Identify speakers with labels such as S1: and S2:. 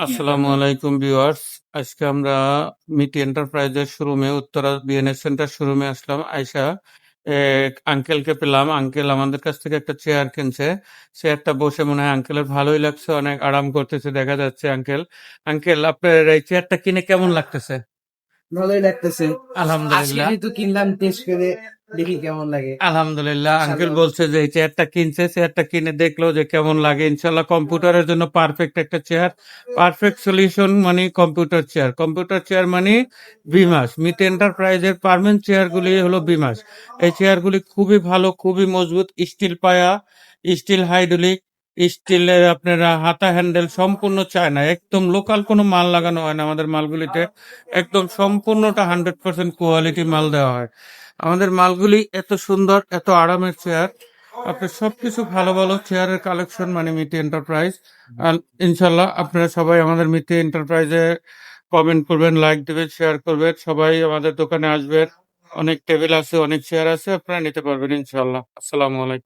S1: আসসালামু আলাইকুম ভিউয়ার্স। আজকে আমরা মিটি এন্টারপ্রাইজের শোরুমে উত্তরা বিএনএস সেন্টার শোরুমে আসলাম। আইসা আঙ্কেলকে পেলাম। আঙ্কেল আমাদের কাছ থেকে একটা চেয়ার কিনছে। চেয়ারটা বসে মনে হয় আঙ্কেলের ভালোই লাগছে, অনেক আরাম করতেছে দেখা যাচ্ছে। আঙ্কেল আপনার এই চেয়ারটা কিনে কেমন লাগতেছে?
S2: ভালোই লাগতেছে। আজকে
S1: আলহামদুলিল্লাহ।
S2: যেহেতু কিনলাম, টেস্ট করে দেখি কেমন লাগে।
S1: আলহামদুলিল্লাহ। আঙ্কেল
S2: ইনশাল্লাহ।
S1: বলছে যে এই চেয়ারটা কিনছে, চেয়ারটা কিনে দেখলো যে কেমন লাগে। ইনশাল্লাহ কম্পিউটারের জন্য পারফেক্ট একটা চেয়ার। পারফেক্ট সলিউশন মানে কম্পিউটার চেয়ার। কম্পিউটার চেয়ার মানে বিমাস। মিট এন্টারপ্রাইজের পার্মানেন্ট চেয়ারগুলি হলো বিমাস। এই চেয়ারগুলি খুবই ভালো, খুবই মজবুত। স্টিল পায়া, স্টিল হাইড্রোলিক, স্টিলের আপনারা হাতা হ্যান্ডেল সম্পূর্ণ চায়না। একদম লোকাল কোনো মাল লাগানো হয় না আমাদের মালগুলিতে। একদম সম্পূর্ণটা 100% কোয়ালিটি মাল দেওয়া হয়। আমাদের মালগুলি এত সুন্দর, এত আরামের চেয়ার। আপনার সবকিছু ভালো ভালো চেয়ারের কালেকশন মানে মিটি এন্টারপ্রাইজ। আর ইনশাল্লাহ আপনারা সবাই আমাদের মিটি এন্টারপ্রাইজে কমেন্ট করবেন, লাইক দিবেন, শেয়ার করবেন। সবাই আমাদের দোকানে আসবেন। অনেক টেবিল আছে, অনেক চেয়ার আছে, আপনারা নিতে পারবেন ইনশাল্লাহ। আসসালামু আলাইকুম।